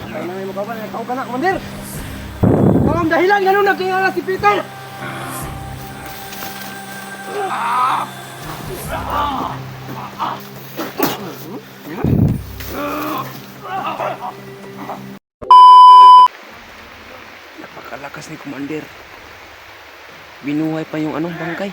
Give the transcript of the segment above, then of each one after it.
Ay, nangay mo ka ba? Ikaw ka na, Commander! Ikaw ang dahilan, ganun nagkingala si Peter! Napakalakas ni Commander. Binuhay pa yung anong bangkay.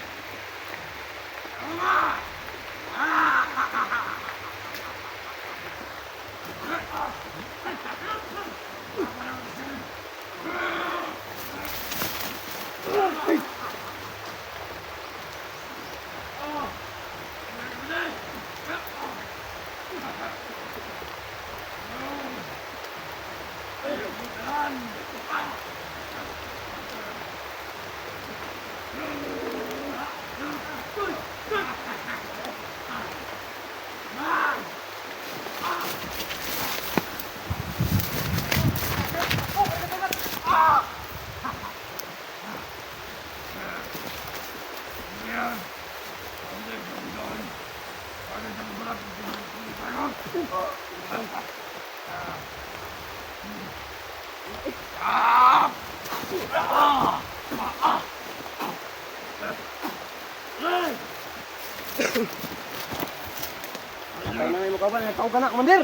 Ay, nangay mo ka ba? Ikaw ka na, Commander!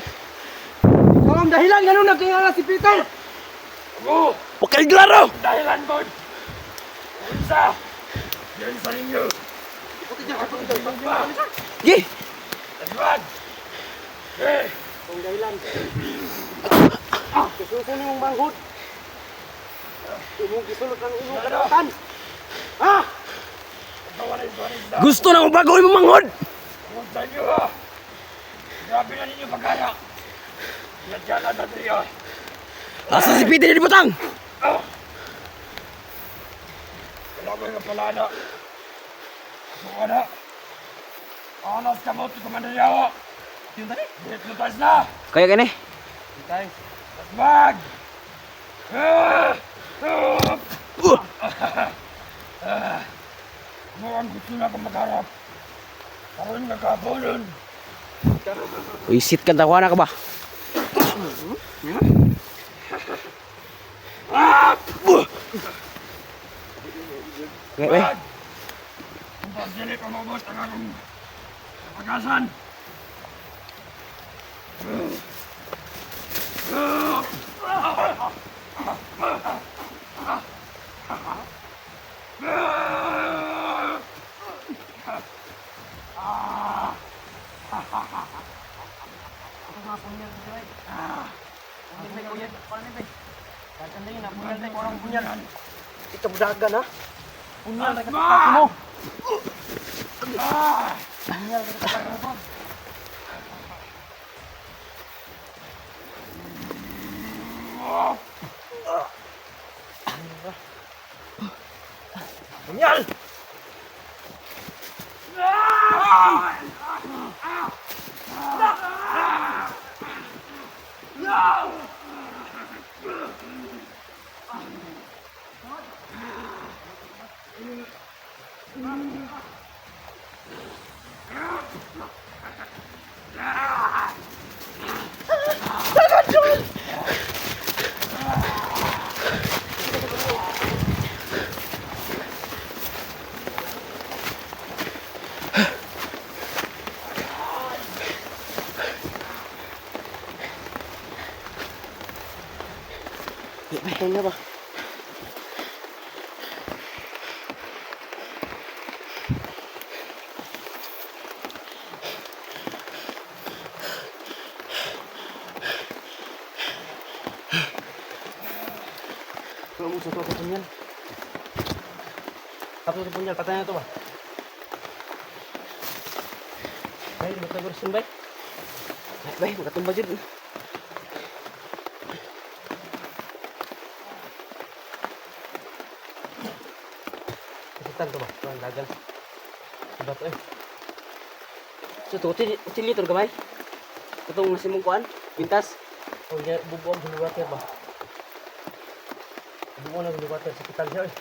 Ikaw ang dahilan, ganun nagkingala si Peter! Huwag kayo klaro! Dahilan ko! Isa! Yan sa ninyo! Ye! Edward! Eh! Ang dahilan. Susuko na yung banghod. Imong gisulot ng inyong kadawatan. Ha? Gusto na akong bagoy mo manghod! Huwag sa inyo ha! Grabe na ninyo pagkaya! Nadyan na sa triya! Asa si Peter di butang? Wala ko yung palana! Suka na! Anas ka mo ito kumandaryawa! Yung tani? Lutas na! Kaya gani? Guys, Tasbag! Mukhang gusto na akong magharap. Karoon nga kapunan. Wisit ka tawa na ka ba? Okay, we. Kung pagdilit ang mabot ang akong pagasan. ito budagan ha? Punyal na Tasbag! katapaki mo. Punyal! Ito na ba? Kalau mo sa ito punyal. Tapos sa punyal, patay na ito ba? Ay, magkagursin ba? Ay, magkatumba dyan. Kasitan to ba? Ito ang dagan. Diba ito eh? So ito, utilitor gamay? Itong nasimong kuhan? Pintas? O bubuan sa water ba? Bubuan sa water. Sakitan siya eh.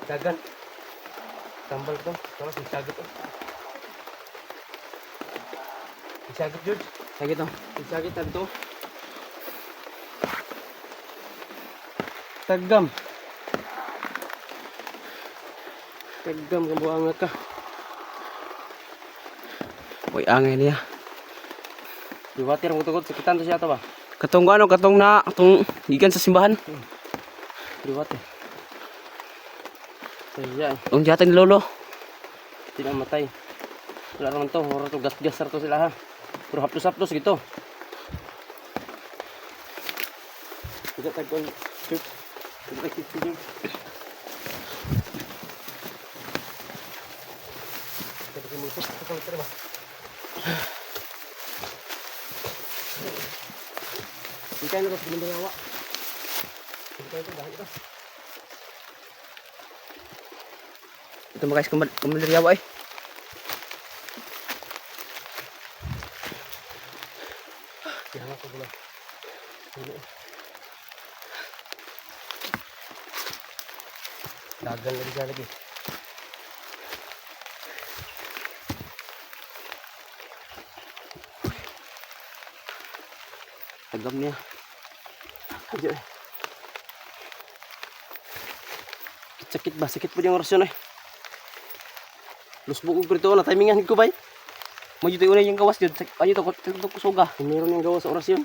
Dagan. Tambal ko. Tapos isagit eh. Isagit George. Kaya gito. Isagit na ito. Tagam. Tagam kabuang ka. Uy, angay niya. Diwatir mo tukod sakitan to siya to ba? Katong ano, katong na, katong gikan sa simbahan. Diwatir. Saya Ang jatan ni Lolo. tidak matay. Wala naman to, mura to gas-gas to sila ha. Pero haplos-haplos gitu. Tidak tagpon. Shoot. Tidak tagpon. Kita musuk kita terima. Kita ini harus benda awak. Kita itu dah itu. Ito mga guys, kumalaryawa eh. Jangan aku pula. Ini. Dagang lagi siya lagi. Tagam niya. Aja. Sakit ba? Sakit po yung orasyon eh. Lusbo ko prito na timingan ko bay. Mo jud unay yung gawas jud. Ayo to ko suga. Meron yung gawas sa orasyon.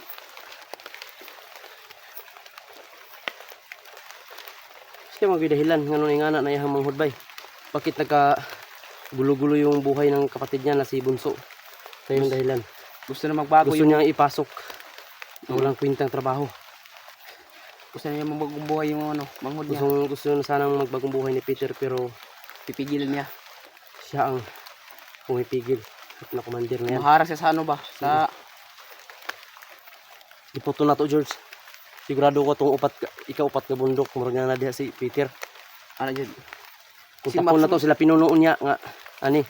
Siya mga dahilan ngano ni anak na iyang manghud bay. Bakit nagka gulo-gulo yung buhay ng kapatid niya na si Bunso? Ito yung dahilan. Gusto na magbago Gusto niya ipasok na walang kwintang trabaho. Gusto niya magbagong buhay yung ano, manghod niya. Gusto na sanang magbagong buhay ni Peter pero Pipigilan niya. siya ang pumipigil at na commander na yan. Maharap siya sa ano ba? Sa Ipoto na to George. Sigurado ko itong ika-upat ka bundok. Murag na diha si Peter. ano dyan. Kung Si takon na Max- to sila pinunoon niya nga ani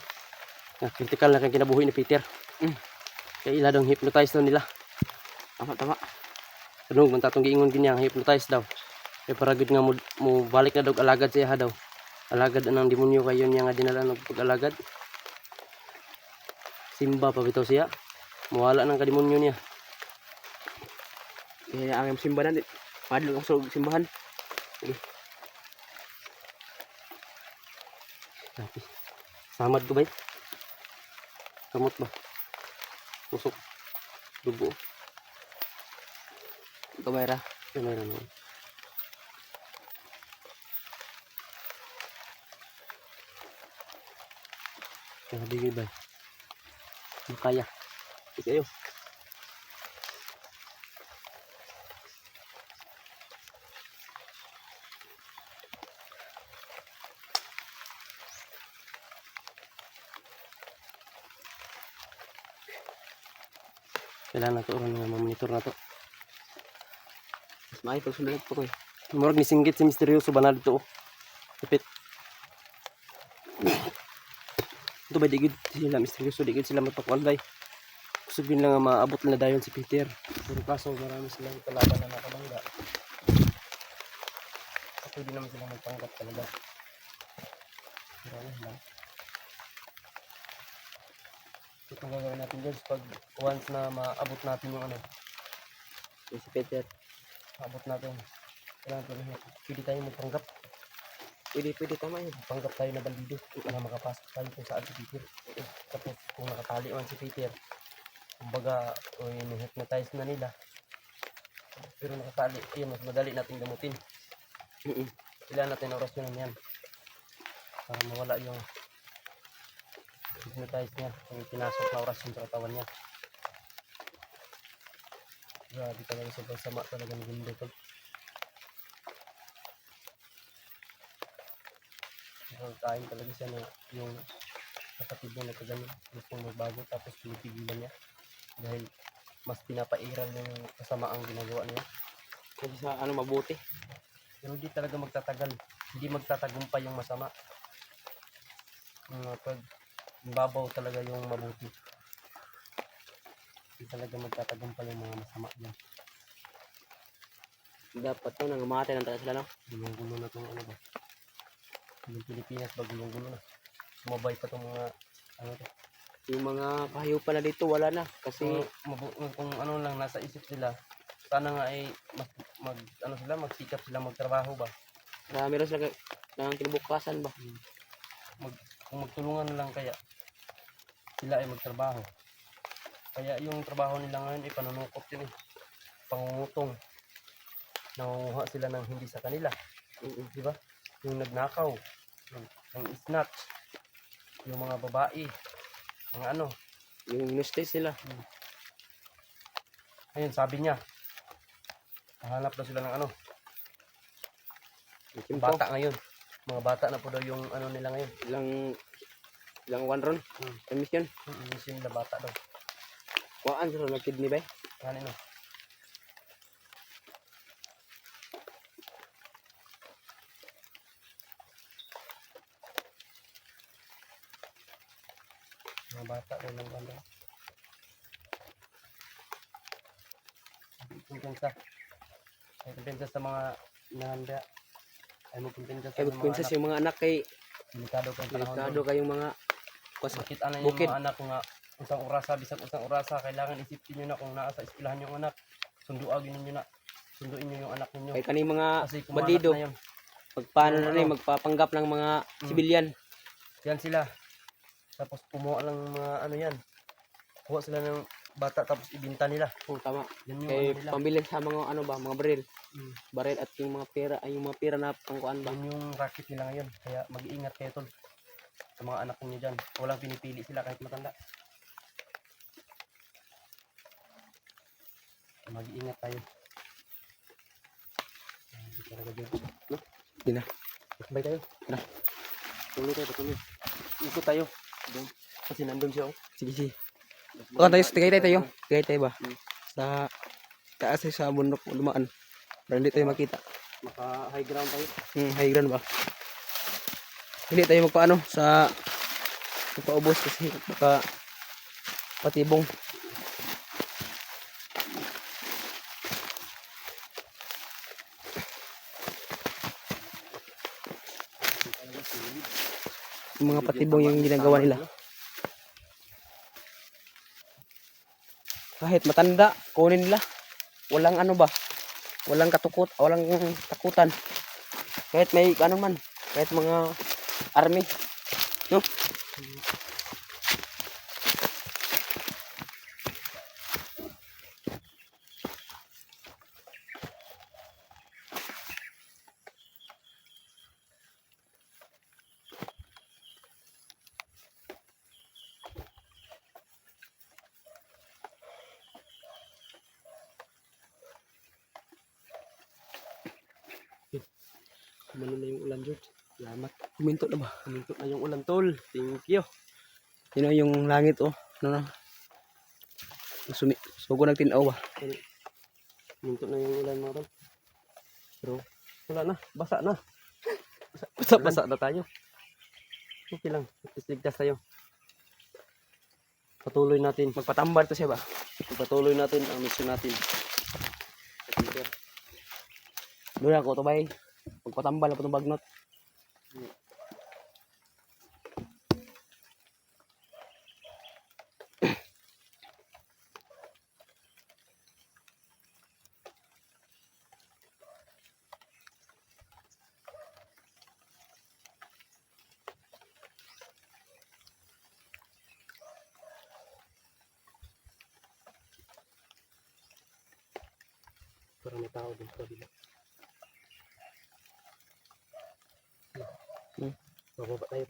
nga critical na kang kinabuhi ni Peter. Kaya ila daw hypnotize daw nila. Tama. Ano man tatong giingon ginya hypnotize daw. Kaya para gud nga mo balik na daw alagad siya daw. Alagad ng demonyo kayo niya nga dinala ng pag-alagad. Simba pa bitaw siya. Mawala ng kademonyo niya. Kaya ang simbahan din. Padlong ang simbahan. Tapi samad ko ba? Kamot ba? Pusok. Dugo. Kamera. Yan meron naman. Kaya bigay ba? Makaya. Sige kayo. Kailangan na to orang nga mamonitor na to. Mas maayos pag sumunod po ko eh. Murag ni singgit si misteryoso ba na dito oh. Kapit. Ito ba digid sila misteryoso, digid sila matakuan bay. Gusto din lang nga maabot na dayon si Peter. Pero kaso marami silang kalaban na nakabangga. At hindi naman sila magpanggap talaga. Marami lang. Ito ang gagawin natin guys pag once na maabot natin yung ano. Si Peter. Maabot natin. Kailangan pwede tayo magpanggap. Pwede tama yun. Panggap tayo na bandido para makapasok tayo kung saan si Peter. Tapos kung nakatali man si Peter, kumbaga hypnotize na nila. Pero nakatali, yun, mas madali natin gamutin. Kailangan natin orasyon yan para mawala yung hypnotize niya, yung pinasok na orasyon sa katawan niya. Grabe talaga sobrang sama talaga ng gundo to. Kain talaga siya na yung kapatid niya nagkaganyan gustong magbago tapos pinipigilan niya dahil mas pinapairal niya yung kasamaang ginagawa niya. Kasi sa ano mabuti. Pero hindi talaga magtatagal, hindi magtatagumpay yung masama. Pag babaw talaga yung mabuti, hindi talaga magtatagumpay yung mga masama niya. Dapat to nangamate lang talaga sila no. Gulong-gulo na itong ano ba, yung Pilipinas ba gulong-gulo na, sumabay pa itong mga ano to. Yung mga kahayo pala dito wala na. Kasi Kung ano lang nasa isip nila, sana nga ay mas ano sila, magsikap sila magtrabaho ba. Na meron sila ng kinabukasan ba? Kung magtulungan lang kaya sila ay magtrabaho. Kaya yung trabaho nila ngayon ay panunukot yun eh. Pangungutong. Nangunguha sila ng hindi sa kanila. Di ba? Yung nagnakaw, ng snatch, yung mga babae, mga ano. Yung minustis sila. Ayun, sabi niya, hahanap daw sila ng ano, Yung bata ngayon. Mga bata na po daw yung ano nila ngayon. Ilang one ron. Tamis yun. Yung nila bata daw. Kuhaan sila ng kidney ba? Yan ano. Mga bata daw ng ano. Kumpensa. Ay kumpensa sa mga nahanda. Ay magkumpensa sa Ay, mga princess, anak. yung mga anak kay Delikado kayong panahon. delikado kayong mga Makita na yung bukid. mga anak nga usang orasa, bisag usang orasa, kailangan isipin nyo na kung nasa eskwelahan yung anak. Sunduagin ninyo na. Sunduin nyo yung anak ninyo. kay kaning mga Kasi kumalat bandido. na yun. Pagpaano Yung na ano. rin, magpapanggap ng mga sibilyan. Yan sila. Tapos kumuha lang mga ano yan. Kuha sila ng bata tapos ibinta nila. Tama. Yan yung Kay ano nila. pambili sa mga ano ba, mga baril. Mm. Baril at yung mga pera, ay yung mga pera na pangkuan ba. Yan yung racket nila ngayon. Kaya mag-iingat kayo tol. Sa mga anak ninyo dyan. Walang pinipili sila kahit matanda. Mag-iingat tayo. Hindi talaga dyan. No? Hindi na. Sabay tayo. Tara. Tuloy tayo, patuloy. Ikot tayo. Doon. Kasi nandun siya. Oh. Sige, sige. O, tayo, tigay tayo. Tigay tayo ba? Sa taas ay sa bundok dumaan. Para hindi tayo makita. Maka high ground tayo. High ground ba? Hindi tayo magpaano sa magpaubos kasi baka patibong. Yung mga patibong yung ginagawa nila. Kahit matanda, kunin nila. Walang ano ba? Walang walang takutan. Kahit may ano man, kahit mga army, no? Kumano na yung ulan, George. Salamat. Kuminto na ba? Kuminto na yung ulan, tol. Thank you. Yun na yung langit, oh. Ano na? Sugo nagtinaw ba? Kuminto na yung ulan, mga tol. Pero wala na. Basa na. Basa na tayo. Okay lang. Ligtas tayo. Patuloy natin. Magpatambal to siya ba? Patuloy natin ang mission natin. Doon ako to bay. Magpatambal ako itong bagnot. Parang may tao din sa kabila. Bababa tayo.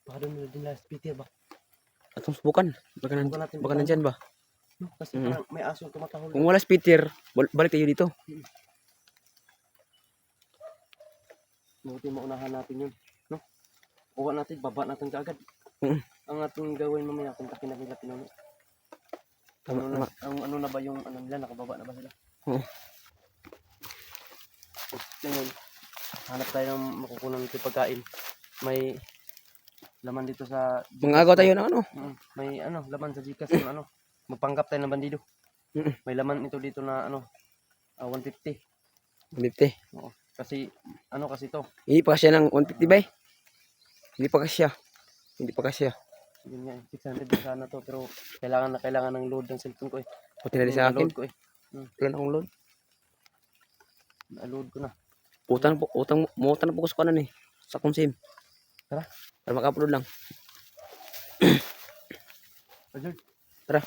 Baka doon nila din last Peter ba? Atong subukan. Baka, Subukan natin, baka baka- nandyan ba? Kasi parang may asong tumatahol. Kung wala Peter, balik tayo dito. Buti maunahan natin yun. No? Kuha natin, baba natin kaagad. Mm. Ang ating gawin mamaya, kontakin na nila pinuno. Tama, Ano tama. na, ano na ba yung ano nila, nakababa na ba sila? Oo. Ngayon, hanap tayo ng makukunan natin pagkain. May laman dito sa... Mangagaw tayo ng ano. May ano, laman sa Gcash ng ano. Magpanggap tayo ng bandido. Mm. May laman ito dito na ano, 150. 150. Oo. Kasi, ano kasi to? Hindi pa kasya ng 150 bay. Hindi pa kasya. Hindi pa kasya. Yun nga, 600 na sana to. Pero kailangan ng load ng cellphone ko eh. Puti na sa akin. Load ko eh. Wala na akong load. Na-load ko na. Utang na po ko sa kanan eh. Sa akong SIM. Tara. Para maka-upload lang. Roger. Tara.